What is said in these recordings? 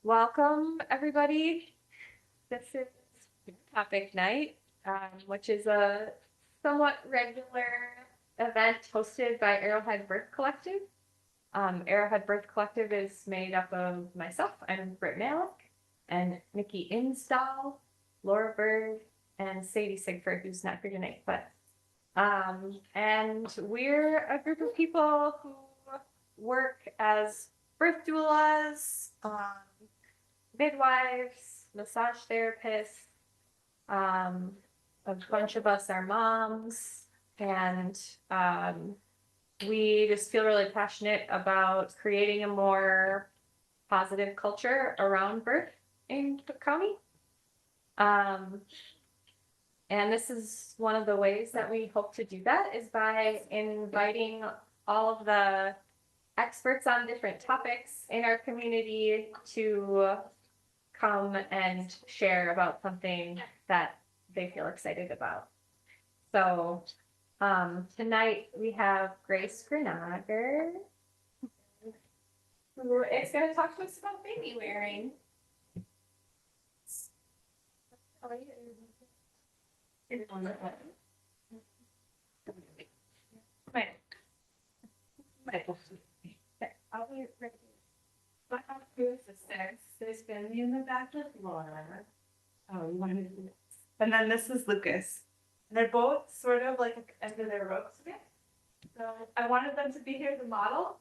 Welcome, everybody. This is topic night, which is a somewhat regular event hosted by Arrowhead Birth Collective. Arrowhead Birth Collective is made up of myself, I'm Britt Malik, and Nikki Install, Laura Bird, and Sadie Sigford, who's not here tonight. And we're a group of people who work as birth doulas, midwives, massage therapists. A bunch of us are moms, and we just feel really passionate about creating a more positive culture around birth in Cook County. And this is one of the ways that we hope to do that is by inviting all of the experts on different topics in our community to come and share about something that they feel excited about. So tonight we have Grace Grenager, who is going to talk to us about baby wearing. How are you? I'll be ready. I have two assistants. There's Benny in the back with Laura. And then this is Lucas. And they're both sort of like at the end of their ropes a bit. So I wanted them to be here to model,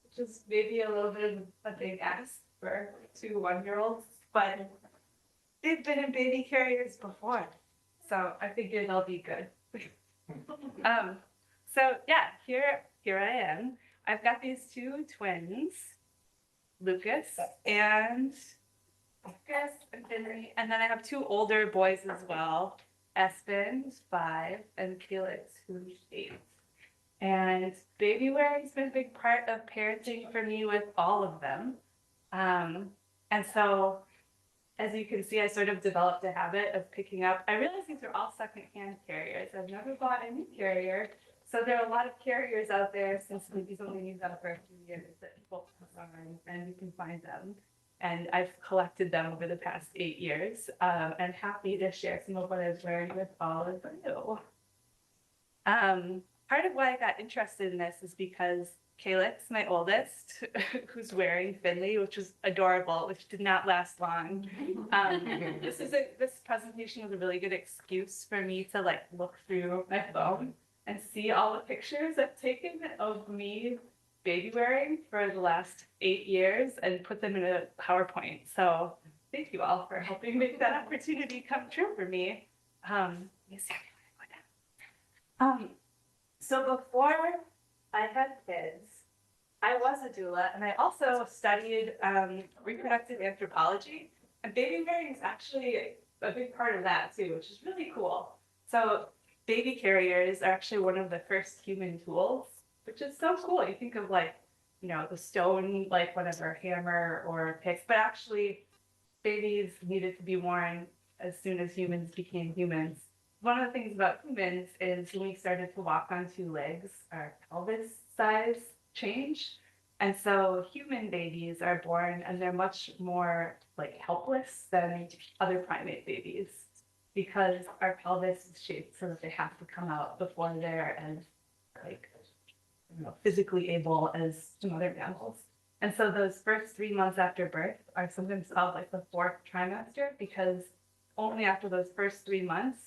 which is maybe a little bit of a big ask for 2 1-year-olds, but they've been in baby carriers before. So I figured they'll be good. So yeah, here I am. I've got these 2 twins, Lucas and Henry, and then I have 2 older boys as well, Espen, who's 5, and Felix, who's 8. And baby wearing's been a big part of parenting for me with all of them. And so, as you can see, I sort of developed a habit of picking up. I realize these are all secondhand carriers. I've never bought a new carrier. So there are a lot of carriers out there, since babies only use out for a few years, that people on, and you can find them. And I've collected them over the past 8 years, and happy to share some of what I was wearing with all of you. Part of why I got interested in this is because Calyx, my oldest, who's wearing Finley, which was adorable, which did not last long. This presentation was a really good excuse for me to like look through my phone and see all the pictures I've taken of me baby wearing for the last 8 years and put them in a PowerPoint. So thank you all for helping make that opportunity come true for me. So before I had kids, I was a doula, and I also studied reproductive anthropology, and baby wearing is actually a big part of that too, which is really cool. So baby carriers are actually one of the first human tools, which is so cool. You think of like, the stone, like whatever, hammer or pick, but actually babies needed to be worn as soon as humans became humans. One of the things about humans is when we started to walk on 2 legs, our pelvis size changed. And so human babies are born and they're much more like helpless than other primate babies, because our pelvis is shaped so that they have to come out before they're as like physically able as some other mammals. And so those first 3 months after birth are sometimes called like the 4th trimester, because only after those first 3 months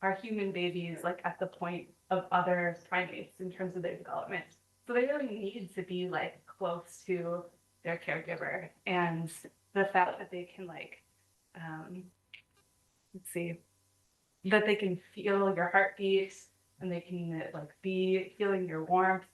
are human babies like at the point of other primates in terms of their development. So they really need to be like close to their caregiver, and the fact that they can like that they can feel your heartbeat and they can like be feeling your warmth.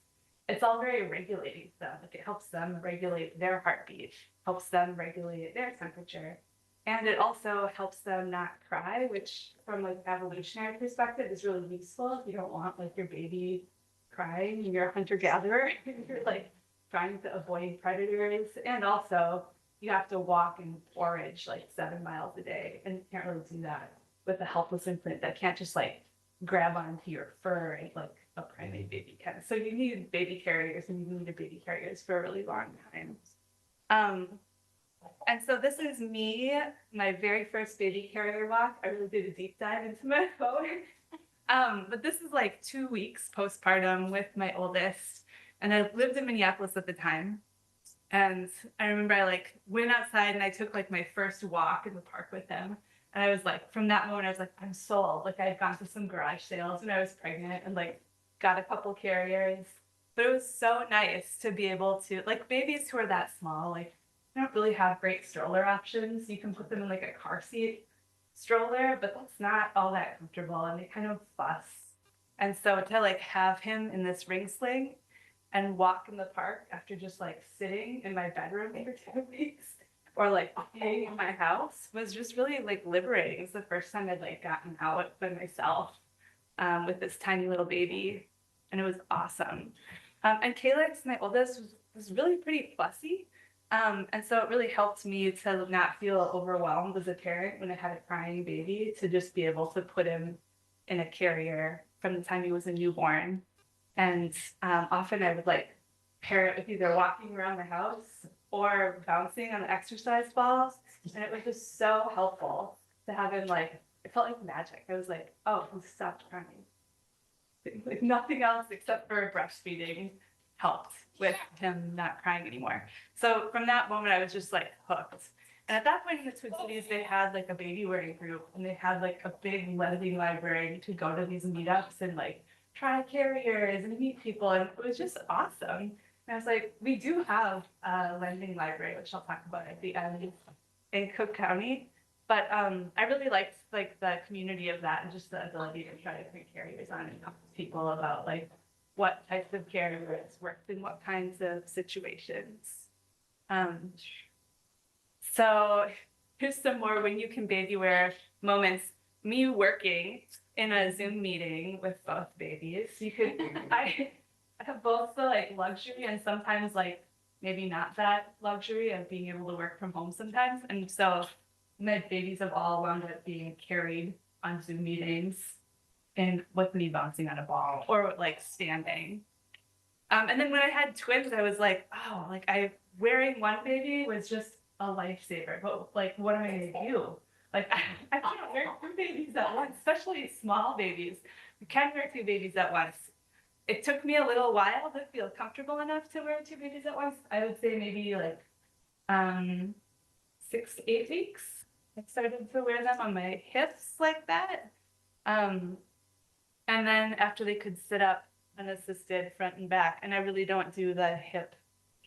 It's all very regulating to them. Like it helps them regulate their heartbeat, helps them regulate their temperature. And it also helps them not cry, which from like evolutionary perspective is really useful. If you don't want like your baby crying, you're a hunter-gatherer, you're like trying to avoid predators. And also you have to walk and forage like 7 miles a day, and you can't really do that with a helpless infant that can't just like grab onto your fur like a primate baby can. So you need baby carriers, and you needed baby carriers for a really long time. And so this is me, my very first baby carrier walk. I really did a deep dive into my phone. But this is like 2 weeks postpartum with my oldest. And I lived in Minneapolis at the time. And I remember I like went outside and I took like my first walk in the park with him. And I was like, from that moment, I was like, I'm sold. Like I had gone to some garage sales when I was pregnant and like got a couple carriers. But it was so nice to be able to, like babies who are that small, like they don't really have great stroller options. You can put them in like a car seat stroller, but that's not all that comfortable and they kind of fuss. And so to like have him in this ring sling and walk in the park after just like sitting in my bedroom for 2 weeks or like being in my house was just really like liberating. It's the first time I'd like gotten out by myself with this tiny little baby, and it was awesome. And Calyx, my oldest, was really pretty fussy. And so it really helped me to not feel overwhelmed as a parent when I had a crying baby, to just be able to put him in a carrier from the time he was a newborn. And often I would like pair it with either walking around the house or bouncing on the exercise balls. And it was just so helpful to have him like, it felt like magic. I was like, oh, he stopped crying. Like nothing else except for breastfeeding helped with him not crying anymore. So from that moment, I was just like hooked. And at that point in the Twin Cities, they had like a baby wearing group and they had like a big lending library to go to these meetups and like try carriers and meet people. And it was just awesome. And I was like, we do have a lending library, which I'll talk about at the end in Cook County. But I really liked like the community of that and just the ability to try different carriers on and talk to people about like what types of carriers worked in what kinds of situations. So here's some more when you can baby wear moments. Me working in a Zoom meeting with both babies. You could I have both the like luxury and sometimes like maybe not that luxury of being able to work from home sometimes. And so my babies have all wound up being carried on Zoom meetings and with me bouncing on a ball or like standing. And then when I had twins, I was like, oh, like wearing one baby was just a lifesaver. But like, what am I gonna do? Like, I can't wear two babies at once, especially small babies. You can't wear two babies at once. It took me a little while to feel comfortable enough to wear two babies at once. I would say maybe like 6 to 8 weeks. I started to wear them on my hips like that. And then after they could sit up unassisted front and back, and I really don't do the hip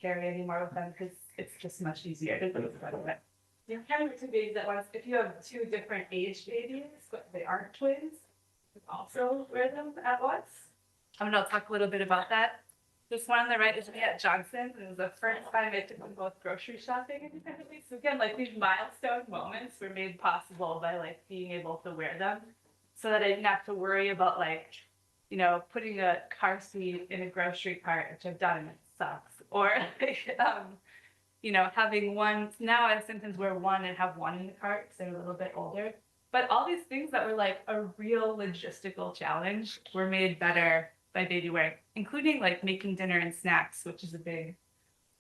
carry anymore with them because it's just much easier to do the front of it. You can wear two babies at once. If you have two different aged babies, but they aren't twins, you can also wear them at once. I'm gonna talk a little bit about that. This one on the right is me at Johnson's, and it was the first time I took them both grocery shopping independently. So again, like these milestone moments were made possible by like being able to wear them, so that I didn't have to worry about like, you know, putting a car seat in a grocery cart, which I've done and it sucks, or like, you know, having one. Now I sometimes wear one and have one in the cart because they're a little bit older. But all these things that were like a real logistical challenge were made better by baby wearing, including like making dinner and snacks, which is a big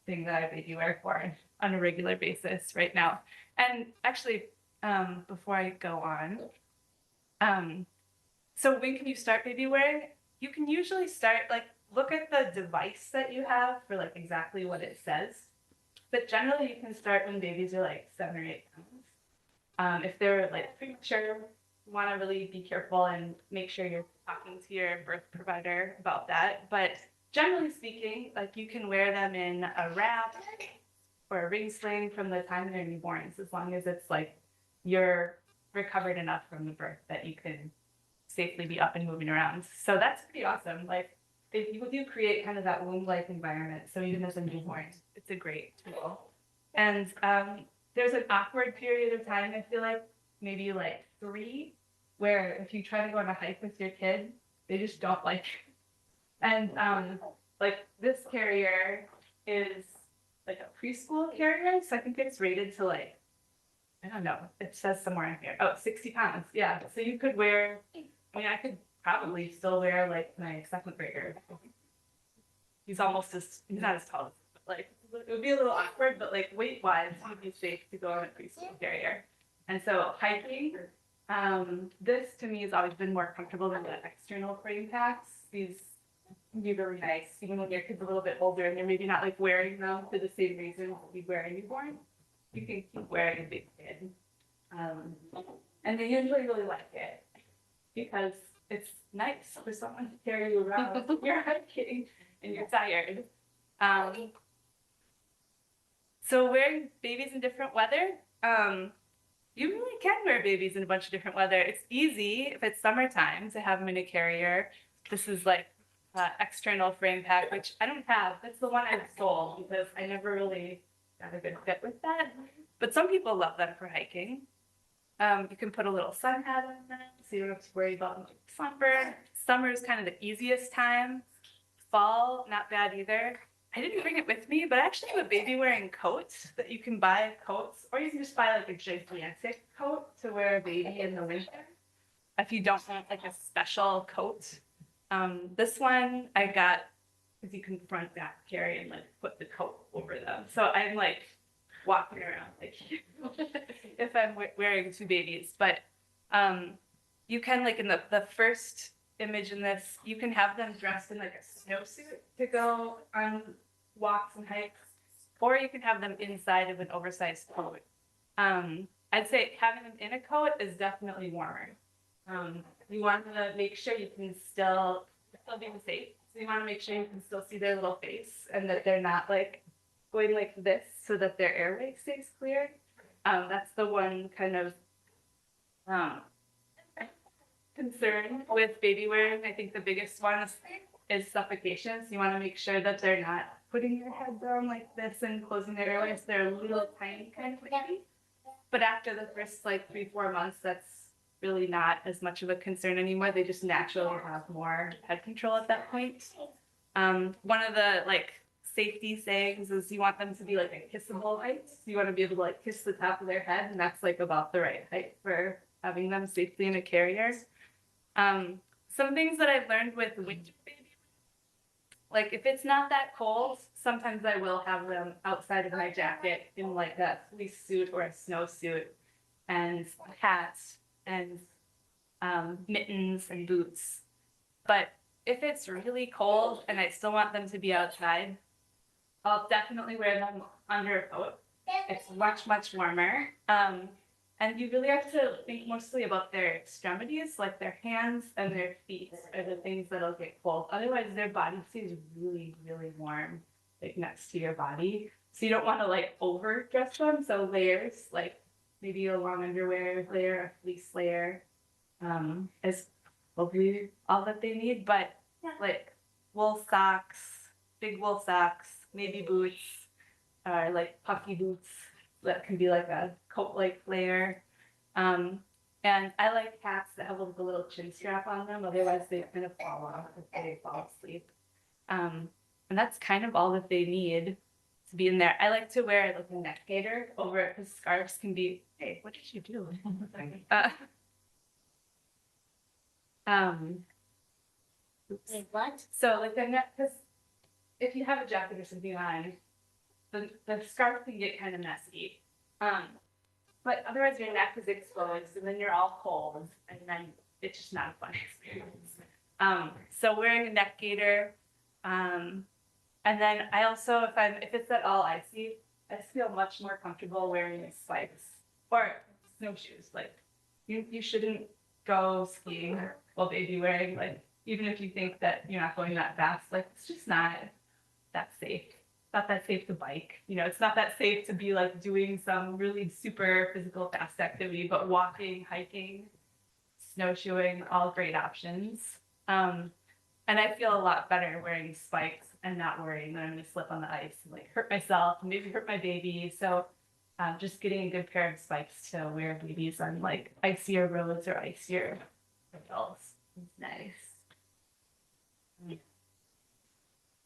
thing that I baby wear for on a regular basis right now. And actually, before I go on, so when can you start baby wearing? You can usually start like look at the device that you have for like exactly what it says. But generally, you can start when babies are like 7 or 8 pounds. If they're like premature, you want to really be careful and make sure you're talking to your birth provider about that. But generally speaking, like you can wear them in a wrap or a ring sling from the time they're newborns, as long as it's like you're recovered enough from the birth that you can safely be up and moving around. So that's pretty awesome. Like if you do create kind of that womb-like environment, so even as a newborn, it's a great tool. And there's an awkward period of time, I feel like, maybe like 3, where if you try to go on a hike with your kid, they just don't like it. And like this carrier is like a preschool carrier, so I think it's rated to like, I don't know, it says somewhere in here, 60 pounds. Yeah, so you could wear, I mean, I could probably still wear like my second grader. He's not as tall, but like it would be a little awkward, but like weight wise, it would be safe to go on a preschool carrier. And so hiking, this to me has always been more comfortable than the external frame packs. These can be really nice, even when your kid's a little bit older and you're maybe not like wearing them for the same reason you'd wear a newborn. You can keep wearing a big kid. And they usually really like it because it's nice for someone to carry you around when you're hiking and you're tired. So wearing babies in different weather, you really can wear babies in a bunch of different weather. It's easy if it's summertime to have them in a carrier. This is like external frame pack, which I don't have. That's the one I've sold because I never really got a good fit with that. But some people love them for hiking. You can put a little sun hat on them, so you don't have to worry about sunburn. Summer is kind of the easiest time. Fall, not bad either. I didn't bring it with me, but I actually have a baby wearing coat that you can buy coats, or you can just buy like a gigantic coat to wear a baby in the winter. If you don't want like a special coat. This one I got because you can front back carry and like put the coat over them. So I'm like walking around like if I'm wearing two babies, but you can like in the first image in this, you can have them dressed in like a snowsuit to go on walks and hikes, or you can have them inside of an oversized coat. I'd say having them in a coat is definitely warmer. You want to make sure you can still be safe. So you want to make sure you can still see their little face and that they're not like going like this so that their airway stays clear. That's the one kind of concern with baby wearing. I think the biggest one is suffocation. So you want to make sure that they're not putting their head down like this and closing their airways. They're a little tiny kind of baby. But after the first like 3-4 months, that's really not as much of a concern anymore. They just naturally have more head control at that point. One of the like safety sayings is you want them to be like a kissable height. So you want to be able to like kiss the top of their head, and that's like about the right height for having them safely in a carrier. Some things that I've learned with winter baby, like if it's not that cold, sometimes I will have them outside of my jacket in like a fleece suit or a snowsuit and hats and mittens and boots. But if it's really cold and I still want them to be outside, I'll definitely wear them under a coat. It's much, much warmer. And you really have to think mostly about their extremities, like their hands and their feet are the things that'll get cold. Otherwise, their body stays really, really warm, like next to your body. So you don't want to like overdress them. So layers, like maybe a long underwear layer, a fleece layer, is hopefully all that they need. But like wool socks, big wool socks, maybe boots, or like puffy boots that can be like a coat-like layer. And I like hats that have like a little chin strap on them, otherwise they kind of fall off if they fall asleep. And that's kind of all that they need to be in there. I like to wear like a neck gaiter over it because scarves can be, hey, what did you do? Oops. Wait, what? So like the neck, because if you have a jacket or something on, the scarf can get kind of messy. But otherwise your neck is exposed and then you're all cold and then it's just not a fun experience. So wearing a neck gaiter, and then I also, if it's at all icy, I just feel much more comfortable wearing spikes or snowshoes. Like you shouldn't go skiing while baby wearing, like even if you think that you're not going that fast, like it's just not that safe. It's not that safe to bike. You know, it's not that safe to be like doing some really super physical fast activity, but walking, hiking, snowshoeing, all great options. And I feel a lot better wearing spikes and not worrying that I'm going to slip on the ice and like hurt myself and maybe hurt my baby. So just getting a good pair of spikes to wear babies on like icier roads or icier hills is nice.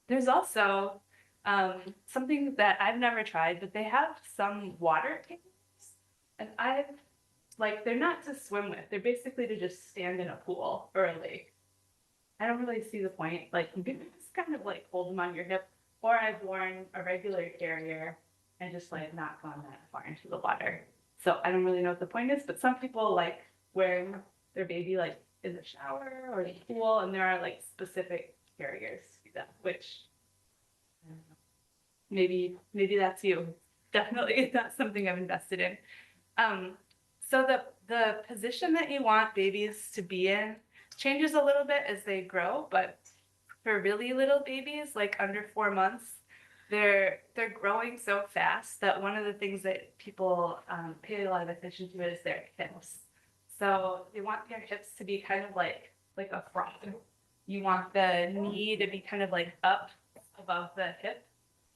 There's also something that I've never tried, but they have some water cages, and they're not to swim with. They're basically to just stand in a pool or a lake. I don't really see the point. Like you can just kind of like hold them on your hip or I've worn a regular carrier and just like not gone that far into the water. So I don't really know what the point is, but some people like wearing their baby like in the shower or the pool, and there are like specific carriers to do that, which I don't know, maybe that's you. Definitely not something I've invested in. Um, so the position that you want babies to be in changes a little bit as they grow, but for really little babies, like under 4 months, they're growing so fast that one of the things that people pay a lot of attention to is their hips. So you want your hips to be kind of like a frog. You want the knee to be kind of like up above the hip.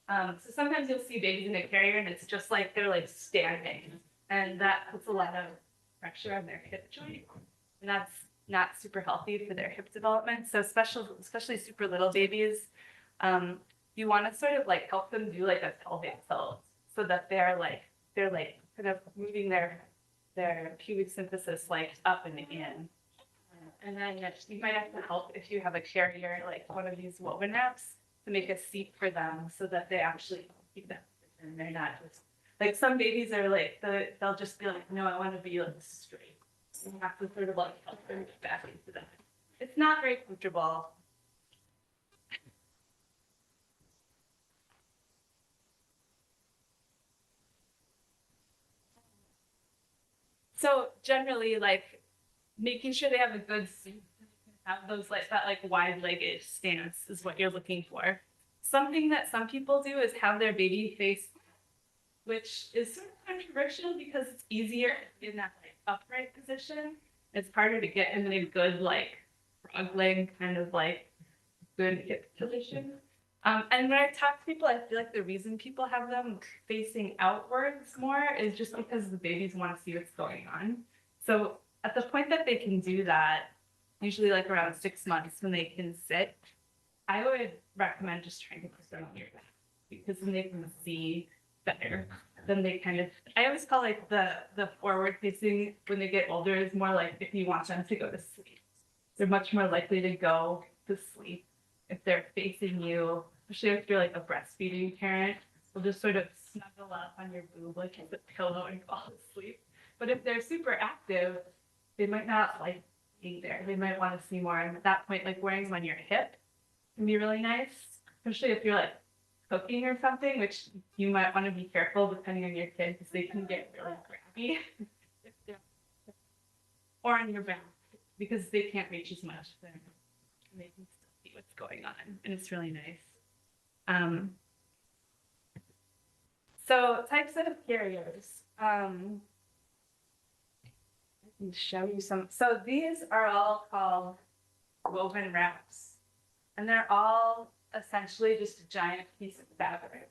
So sometimes you'll see babies in a carrier and it's just like they're like standing, and that puts a lot of pressure on their hip joint, and that's not super healthy for their hip development. So especially super little babies, you want to sort of like help them do like a pelvic tilt so that they're like kind of moving their pubic symphysis like up and in. And then you might have to help if you have a carrier, like one of these woven wraps, to make a seat for them so that they actually keep that and they're not just like some babies are like they'll just be like, no, I want to be like straight. You have to sort of like help them get back into that. It's not very comfortable. So generally, like making sure they have a good seat, have those like that like wide-legged stance is what you're looking for. Something that some people do is have their baby face, which is sort of controversial because it's easier in that like upright position. It's harder to get in a good like frog leg kind of like good hip position. And when I talk to people, I feel like the reason people have them facing outwards more is just because the babies want to see what's going on. So at the point that they can do that, usually like around 6 months when they can sit, I would recommend just trying to put them on your back because then they can see better. Then they kind of, I always call like the forward facing when they get older is more like if you want them to go to sleep. They're much more likely to go to sleep if they're facing you, especially if you're like a breastfeeding parent. They'll just sort of snuggle up on your boob like a pillow and fall asleep. But if they're super active, they might not like being there. They might want to see more. And at that point, like wearing them on your hip can be really nice, especially if you're like cooking or something, which you might want to be careful depending on your kid because they can get really grabby. Or on your back because they can't reach as much. And they can still see what's going on, and it's really nice. Um, so types of carriers. I can show you some. So these are all called woven wraps, and they're all essentially just a giant piece of fabric.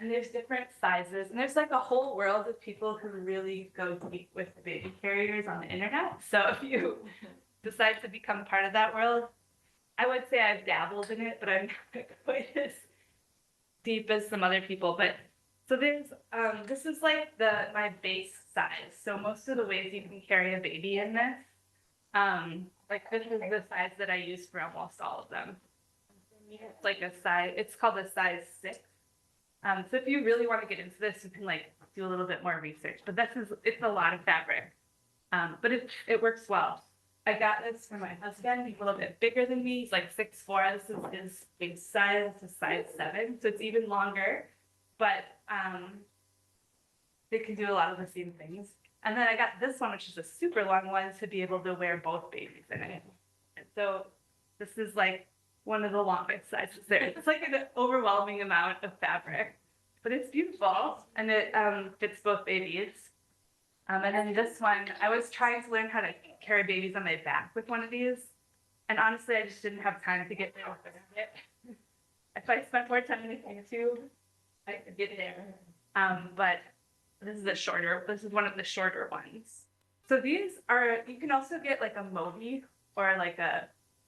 And there's different sizes, and there's like a whole world of people who really go deep with baby carriers on the internet. So if you decide to become part of that world, I would say I've dabbled in it, but I'm not quite as deep as some other people. But so there's this is like my base size. So most of the ways you can carry a baby in this, like this is the size that I use for almost all of them. It's like a size. It's called a size 6. So if you really want to get into this, you can like do a little bit more research. But it's a lot of fabric, but it works well. I got this for my husband. He's a little bit bigger than me. He's like 6'4". This is his big size. This is size 7, so it's even longer. But they can do a lot of the same things. And then I got this one, which is a super long one, to be able to wear both babies in it. And so this is like one of the longest sizes there. It's like an overwhelming amount of fabric, but it's beautiful and it fits both babies. And then this one, I was trying to learn how to carry babies on my back with one of these. And honestly, I just didn't have time to get there with it. If I spent more time in YouTube, I could get there. But this is one of the shorter ones. So these are, you can also get like a Mobi or like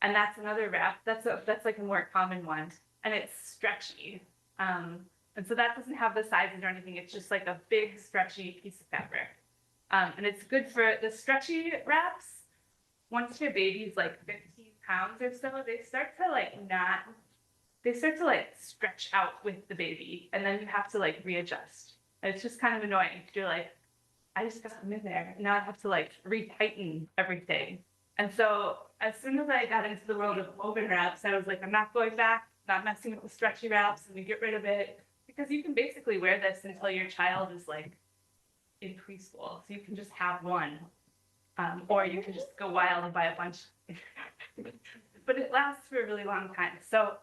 and that's another wrap. That's like a more common one. And it's stretchy. And so that doesn't have the sizes or anything. It's just like a big stretchy piece of fabric. And it's good for the stretchy wraps. Once your baby's like 15 pounds or so, they start to like not they start to like stretch out with the baby, and then you have to like readjust. And it's just kind of annoying. You're like, I just got them in there. Now I have to like retighten everything. And so as soon as I got into the world of woven wraps, I was like, I'm not going back, not messing with the stretchy wraps, and we get rid of it. Because you can basically wear this until your child is like in preschool. So you can just have one. Or you can just go wild and buy a bunch. But it lasts for a really long time. So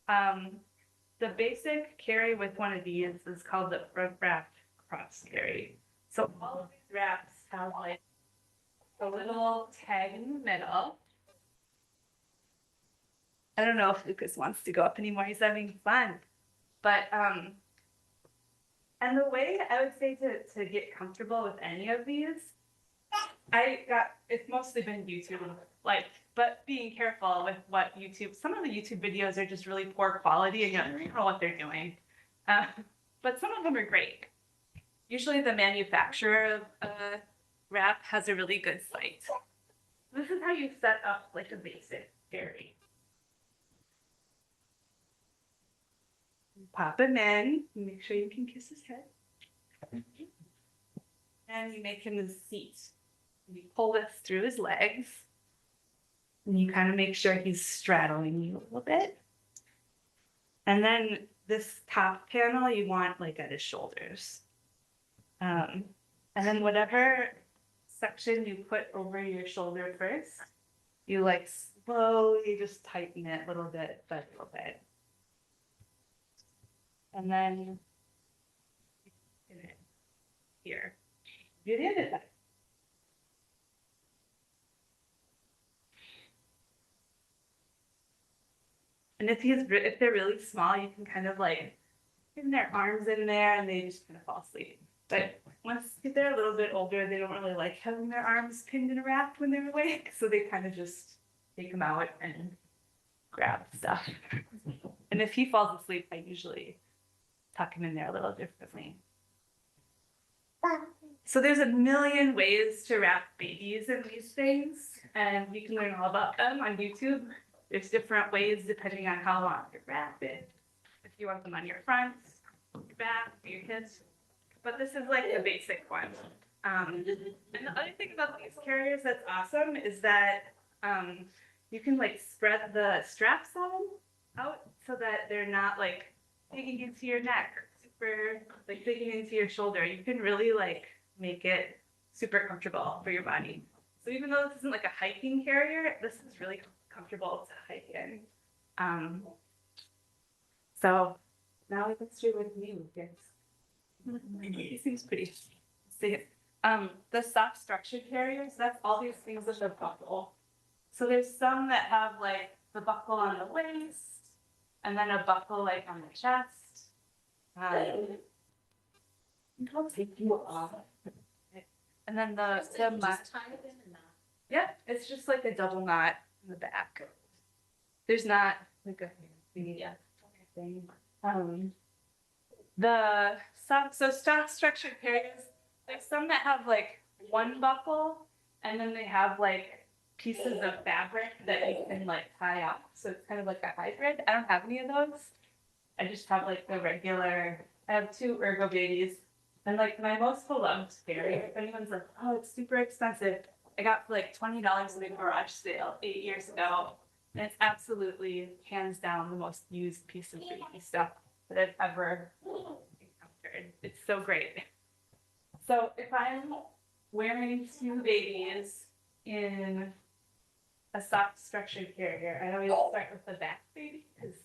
the basic carry with one of these is called the front wrap cross carry. So all of these wraps have like a little tag in the middle. I don't know if Lucas wants to go up anymore. He's having fun. But and the way I would say to get comfortable with any of these, it's mostly been YouTube, like, but being careful with what YouTube, some of the YouTube videos are just really poor quality and you don't know what they're doing. But some of them are great. Usually the manufacturer of wrap has a really good site. This is how you set up like a basic carry. Pop him in, make sure you can kiss his head. And you make him the seat. You pull this through his legs. And you kind of make sure he's straddling you a little bit. And then this top panel you want like at his shoulders. And then whatever section you put over your shoulder first, you like slowly just tighten it a little bit by little bit. And then here. You did it. And if they're really small, you can kind of like pin their arms in there and they just kind of fall asleep. But once they're a little bit older, they don't really like having their arms pinned in a wrap when they're awake. So they kind of just take them out and grab stuff. And if he falls asleep, I usually tuck him in there a little differently. So there's a million ways to wrap babies in these things, and you can learn all about them on YouTube. There's different ways depending on how long you wrap it. If you want them on your front, your back, your hips. But this is like the basic one. And the other thing about these carriers that's awesome is that you can like spread the straps on them out so that they're not like digging into your neck, super like digging into your shoulder. You can really like make it super comfortable for your body. So even though this isn't like a hiking carrier, this is really comfortable to hike in. So now let's do with me, Lucas. He seems pretty. See, the soft structured carriers, that's all these things with a buckle. So there's some that have like the buckle on the waist, and then a buckle like on the chest. I'll take you off. And then the yeah, it's just like a double knot in the back. There's not like a thing. The soft structured carriers, there's some that have like one buckle and then they have like pieces of fabric that you can like tie up. So it's kind of like a hybrid. I don't have any of those. I just have like the regular, I have 2 Ergo babies. And like my most beloved carrier, if anyone's like, oh, it's super expensive, I got for like $20 at a garage sale 8 years ago. And it's absolutely, hands down, the most used piece of baby stuff that I've ever encountered. It's so great. So if I'm wearing 2 babies in a soft structured carrier, I always start with the back baby because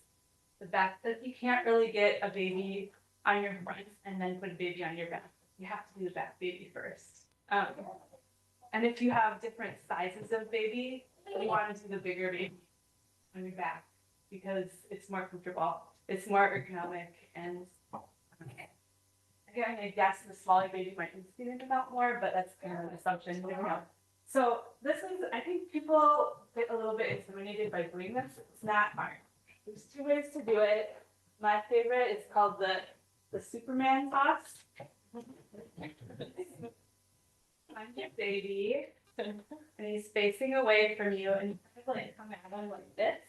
the back, that you can't really get a baby on your front and then put a baby on your back. You have to do the back baby first. And if you have different sizes of baby, you want to do the bigger baby on your back because it's more comfortable. It's more ergonomic and again, I guess the smaller baby might need it about more, but that's kind of an assumption. We don't know. So this is, I think people get a little bit intimidated by doing this. It's not hard. There's 2 ways to do it. My favorite is called the Superman toss. Find your baby, and he's facing away from you, and you kind of like come at him like this,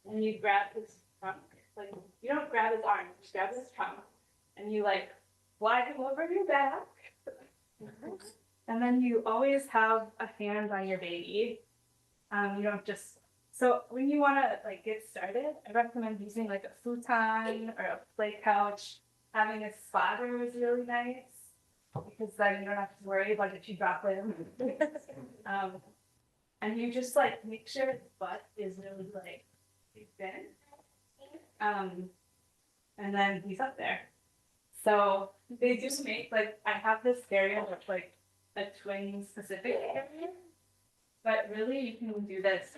and you grab his trunk, like you don't grab his arm, you just grab his trunk, and you like fly him over your back. And then you always have a hand on your baby. You don't just, so when you want to like get started, I recommend using like a futon or a play couch. Having a spotter is really nice because then you don't have to worry about if you drop him. And you just like make sure his butt is really like thin. And then he's up there. So they do make like I have this area that's like a twin specific area, but really you can do this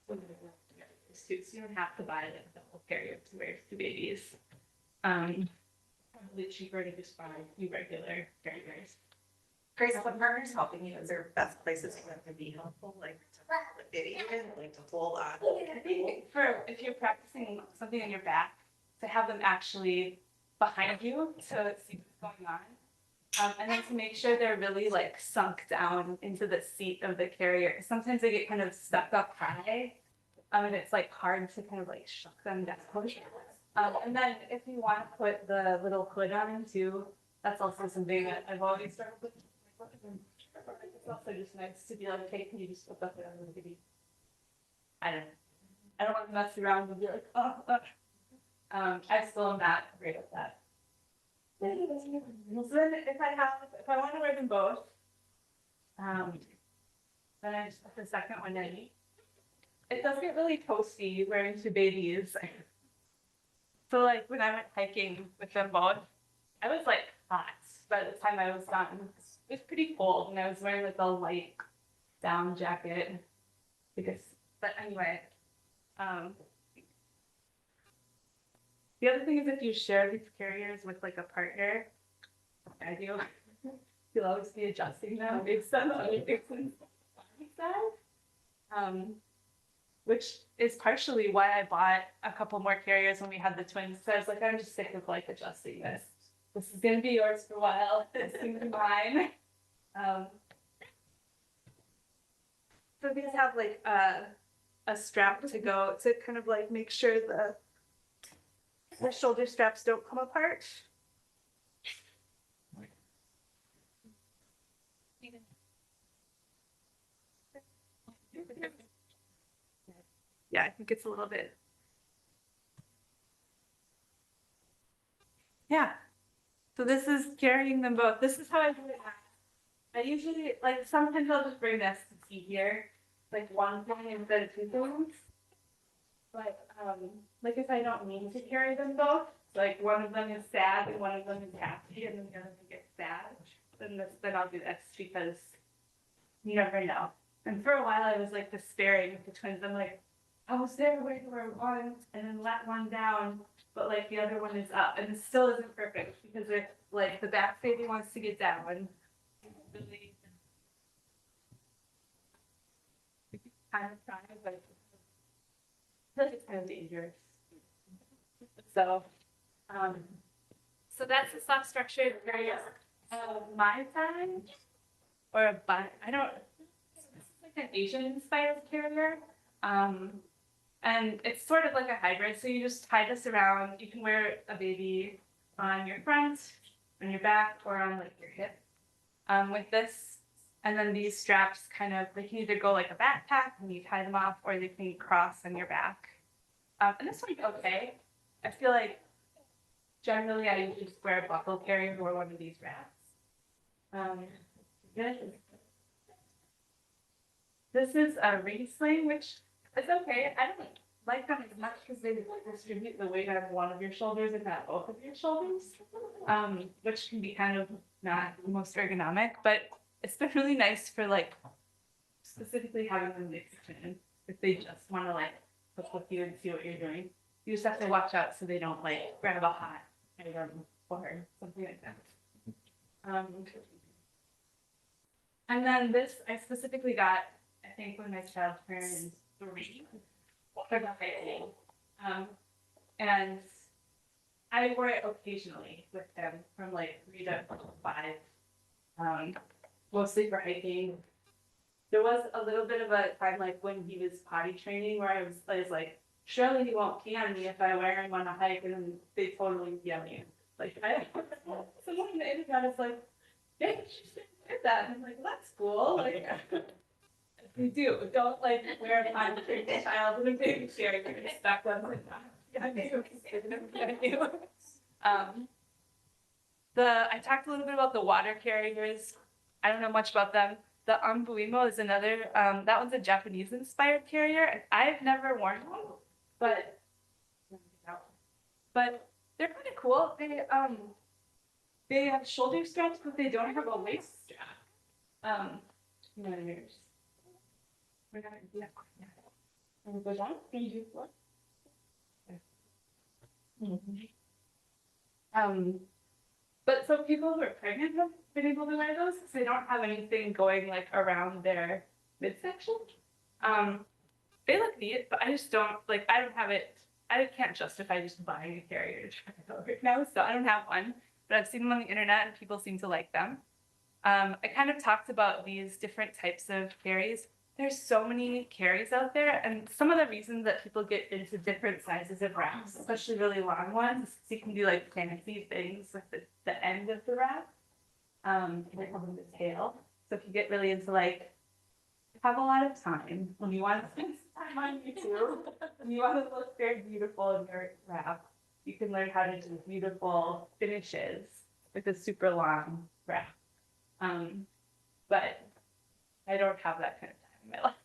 too, so you don't have to buy like the whole carrier to wear to babies. Probably cheaper to just buy two regular carriers. Grace, when partners helping you, is there best places for them to be helpful, like to put baby in, like to hold on? I think for if you're practicing something on your back, to have them actually behind you to see what's going on. And then to make sure they're really like sunk down into the seat of the carrier. Sometimes they get kind of stuck up high, and it's like hard to kind of like shuck them down. And then if you want to put the little hood on them too, that's also something that I've always struggled with. It's also just nice to be like, hey, can you just put that on the baby? I don't want to mess around and be like, oh. I still am not great at that. So then if I want to wear them both, then I just put the second one in. It does get really toasty wearing two babies. So like when I went hiking with them both, I was like hot by the time I was done. It was pretty cold and I was wearing like a light down jacket but anyway, the other thing is if you share these carriers with like a partner, like I do, you'll always be adjusting them based on other things which is partially why I bought a couple more carriers when we had the twins. So I was like, I'm just sick of like adjusting this. This is gonna be yours for a while. This is gonna be mine. So these have like a strap to go to kind of like make sure the shoulder straps don't come apart. Yeah, I think it's a little bit. Yeah. So this is carrying them both. This is how I do it now. I usually, like, sometimes I'll just bring this to see here, like one thing instead of two things. But, like if I don't mean to carry them both, like one of them is sad and one of them is happy and then the other one gets sad, then I'll do this because you never know. And for a while I was like despairing with the twins. I'm like, I was there waiting for one and then let one down, but like the other one is up and it still isn't perfect because if like the back baby wants to get down, really kind of trying, but I feel like it's kind of dangerous. So, so that's the soft structure carrier my side or a bun. I don't. This is like an Asian style carrier. And it's sort of like a hybrid. So you just tie this around. You can wear a baby on your front, on your back, or on like your hip. With this, and then these straps kind of they can either go like a backpack and you tie them off, or they can cross on your back. And this one's okay. I feel like generally I usually just wear a buckle carrier or one of these wraps. This is a ring sling, which is okay. I don't like them as much because they distribute the weight on one of your shoulders and not both of your shoulders, which can be kind of not the most ergonomic, but it's been really nice for like specifically having them mixed in if they just want to like hook with you and see what you're doing. You just have to watch out so they don't like grab a hot item or something like that. And then this I specifically got, I think when my child turned 3 for the baby. And I wore it occasionally with them from like 3 to 5, mostly for hiking. There was a little bit of a time like when he was potty training where I was like surely you won't pee on me if I wear them on a hike, and then they totally pee on you. Like, someone on the internet is like, yeah, she did that. And I'm like, well, that's cool. Like, you do. Don't like wear a pine for your child in a baby chair. You respect them. Like, yeah, I do. Um, I talked a little bit about the water carriers. I don't know much about them. The Umbuimo is another, that one's a Japanese inspired carrier. And I've never worn one, but they're kind of cool. They have shoulder straps, but they don't have a waist strap. You know, we're gonna do that. And go down. Can you do what? But so people who are pregnant have been able to wear those because they don't have anything going like around their midsection. They look neat, but I just don't like. I don't have it. I can't justify just buying a carrier to try it out right now, so I don't have one. But I've seen them on the internet, and people seem to like them. I kind of talked about these different types of carries. There's so many carries out there, and some of the reasons that people get into different sizes of wraps, especially really long ones, is you can do like fancy things with the end of the wrap. They call them the tail. So if you get really into like, have a lot of time when you want to spend some time on YouTube, and you want to look very beautiful in your wrap, you can learn how to do beautiful finishes with a super long wrap. But I don't have that kind of time in my life.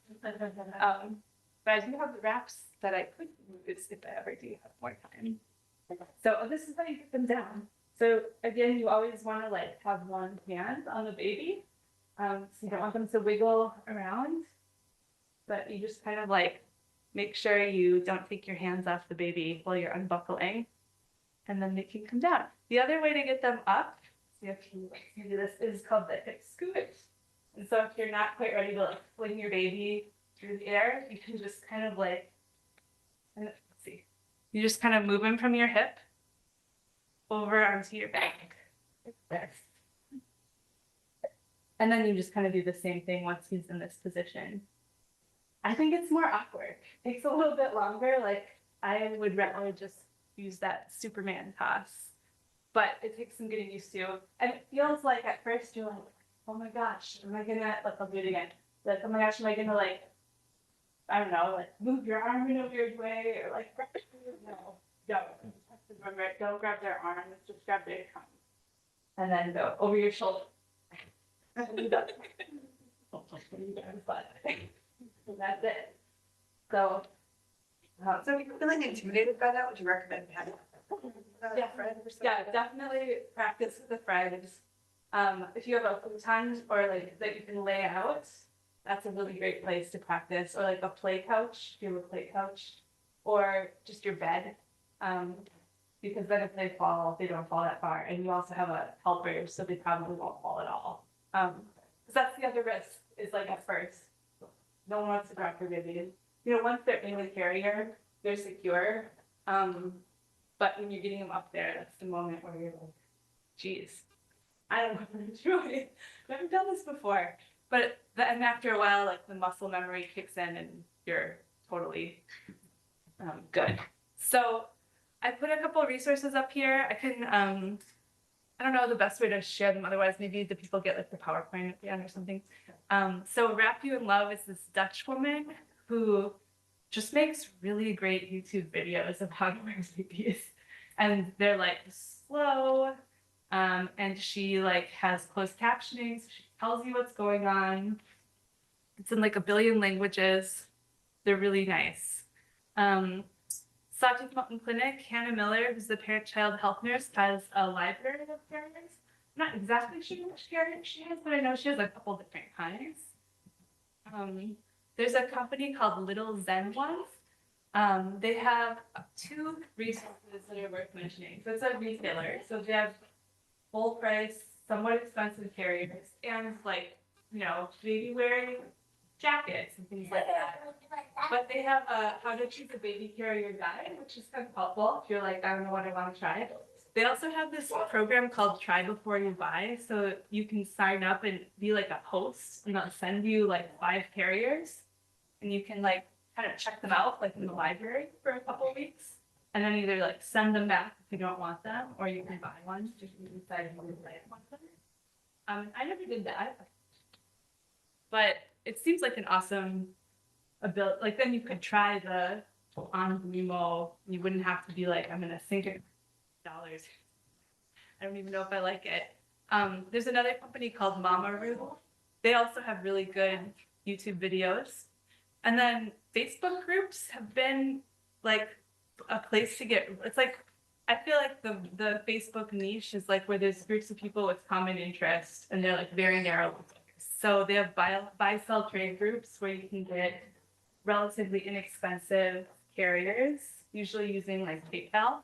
But I do have the wraps that I could use if I ever do have more time. So this is how you get them down. So again, you always want to like have one hand on the baby. So you don't want them to wiggle around, but you just kind of like make sure you don't take your hands off the baby while you're unbuckling, and then they can come down. The other way to get them up, see if you do this, is called the hip scoot. And so if you're not quite ready to like fling your baby through the air, you can just kind of like, let's see, you just kind of move him from your hip over onto your back. There. And then you just kind of do the same thing once he's in this position. I think it's more awkward. It takes a little bit longer. Like I would rather just use that Superman toss, but it takes some getting used to. And it feels like at first you're like, oh my gosh, am I gonna, like I'll do it again. Like, oh my gosh, am I gonna like, I don't know, like move your arm in a weird way or like, no, don't. Remember, don't grab their arms, just grab their tongue. And then go over your shoulder. And that's it. So So if you're feeling intimidated by that, would you recommend having a friend or something? yeah, definitely practice with a friend. If you have a futon or like that you can lay out, that's a really great place to practice. Or like a play couch, if you have a play couch, or just your bed. Because then if they fall, they don't fall that far. And you also have a helper, so they probably won't fall at all. Because that's the other risk, is like at first, no one wants to drop your baby. You know, once they're in the carrier, they're secure. But when you're getting them up there, that's the moment where you're like, geez, I don't know what I'm doing. I haven't done this before. But and after a while, like the muscle memory kicks in and you're totally good. So I put a couple of resources up here. I can, I don't know the best way to share them. Otherwise, maybe the people get like the PowerPoint at the end or something. So Wrap You in Love is this Dutch woman who just makes really great YouTube videos of how to wear babies. And they're like slow. And she like has closed captioning, so she tells you what's going on. It's in like a billion languages. They're really nice. Sawtooth Mountain Clinic, Hannah Miller, who's the parent-child health nurse, has a library of carriers. I'm not exactly sure which carrier she has, but I know she has a couple different kinds. There's a company called Little Zen Ones. They have 2 resources that are worth mentioning. So it's a retailer. So they have full price, somewhat expensive carriers, and like, you know, baby-wearing jackets and things like that. But they have a how to choose a baby carrier guide, which is kind of helpful if you're like, I don't know what I want to try. They also have this program called Try Before You Buy, so you can sign up and be like a host, and they'll send you like 5 carriers, and you can like kind of check them out like in the library for a couple of weeks. And then either like send them back if you don't want them, or you can buy one if you decide you really want them. I never did that, but it seems like an awesome ability. Like then you could try the on Vimeo. You wouldn't have to be like, I'm gonna sink $dollars. I don't even know if I like it. There's another company called Mamaru. They also have really good YouTube videos. And then Facebook groups have been like a place to get, it's like, I feel like the Facebook niche is like where there's groups of people with common interests and they're like very narrow. So they have buy sell trade groups where you can get relatively inexpensive carriers, usually using like PayPal.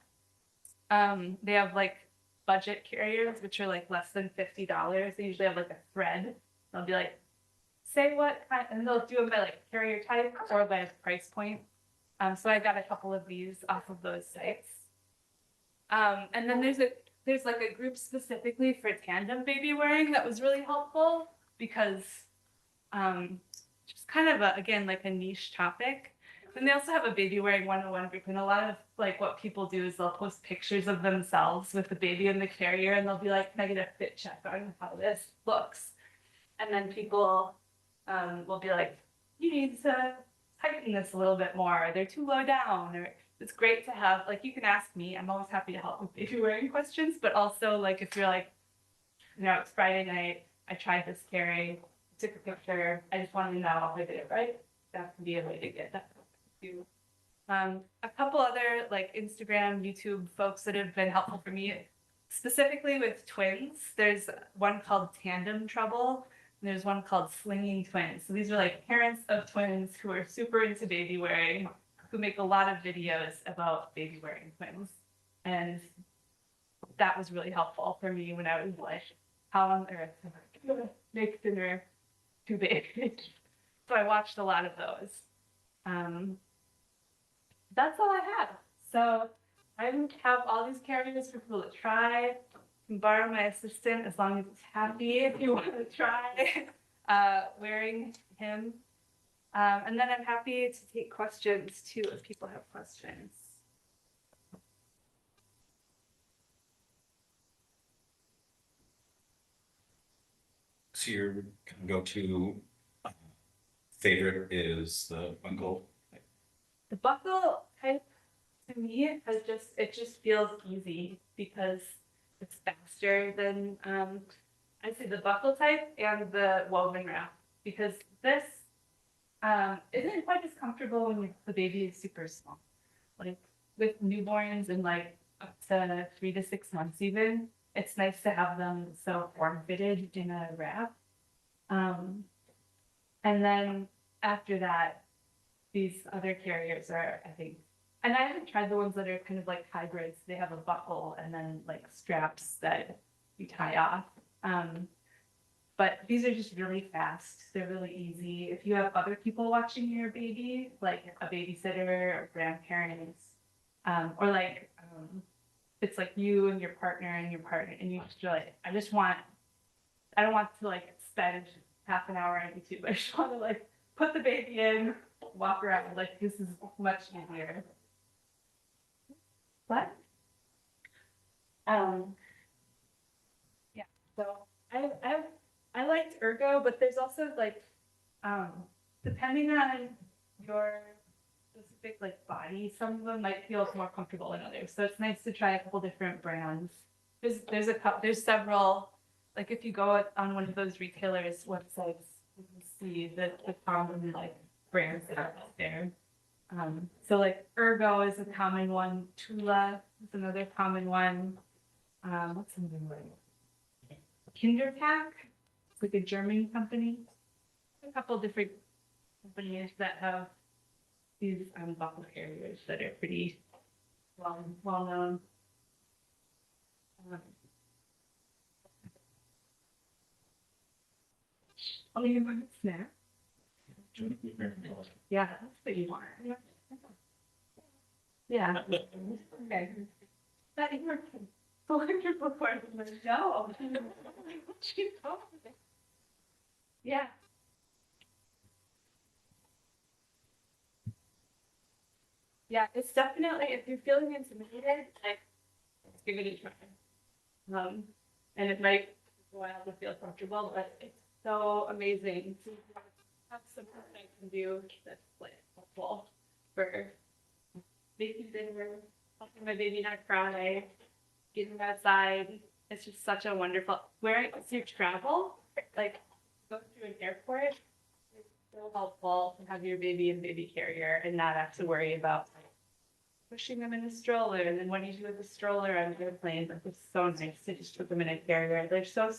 They have like budget carriers, which are like less than $50. They usually have like a thread. They'll be like, say what kind, and they'll do them by like carrier type or by price point. So I got a couple of these off of those sites. And then there's like a group specifically for tandem baby wearing that was really helpful because just kind of again like a niche topic. And they also have a baby wearing 101 group, and a lot of like what people do is they'll post pictures of themselves with the baby in the carrier, and they'll be like, "Can I get a fit check on how this looks?" And then people will be like, "You need to tighten this a little bit more. They're too low down." Or it's great to have like you can ask me. I'm always happy to help with baby wearing questions, but also like if you're like, it's Friday night, I tried this carry, took a picture, I just wanted to know if I did it right. That can be a way to get that. A couple other like Instagram, YouTube folks that have been helpful for me, specifically with twins. There's one called Tandem Trouble, and there's one called Slinging Twins. So these are like parents of twins who are super into baby wearing, who make a lot of videos about baby wearing twins. And that was really helpful for me when I was like, how on earth am I gonna make dinner to babies? So I watched a lot of those. That's all I had. So I have all these carriers for people to try. You can borrow my assistant as long as it's happy if you want to try wearing him. And then I'm happy to take questions too if people have questions. So your go-to favorite is the buckle. The buckle type to me it just feels easy because it's faster than I'd say the buckle type and the woven wrap, because this isn't quite as comfortable when the baby is super small. Like with newborns and like up to 3 to 6 months even, it's nice to have them so form fitted in a wrap. And then after that, these other carriers are, I think, and I haven't tried the ones that are kind of like hybrids. They have a buckle and then like straps that you tie off. But these are just really fast. They're really easy. If you have other people watching your baby, like a babysitter or grandparents, or like it's like you and your partner and you just like, I don't want to like spend half an hour on YouTube. I just want to like put the baby in, walk around. Like this is much easier. What? Yeah. So I liked Ergo, but there's also like depending on your specific like body, some of them might feel more comfortable than others. So it's nice to try a couple different brands. There's several, like if you go on one of those retailers websites, you can see the common like brands that are out there. So like Ergo is a common one. Tula is another common one. What's another one? Kinderpack. It's like a German company. A couple different companies that have these buckle carriers that are pretty well known. Oh, you want a snack? Yeah, that's what you want. Yeah. Okay. That you were electric before the show. Yeah. Yeah, it's definitely, if you're feeling intimidated, like, give it a try. And it might take a while to feel comfortable, but it's so amazing to have something that I can do that's like helpful for making dinner, helping my baby not cry, getting outside. It's just such a wonderful, where it's your travel, like go through an airport, it's so helpful to have your baby in baby carrier and not have to worry about like, pushing them in a stroller. And then what do you do with the stroller on the airplane? Like, it's so nice to just put them in a carrier. They're so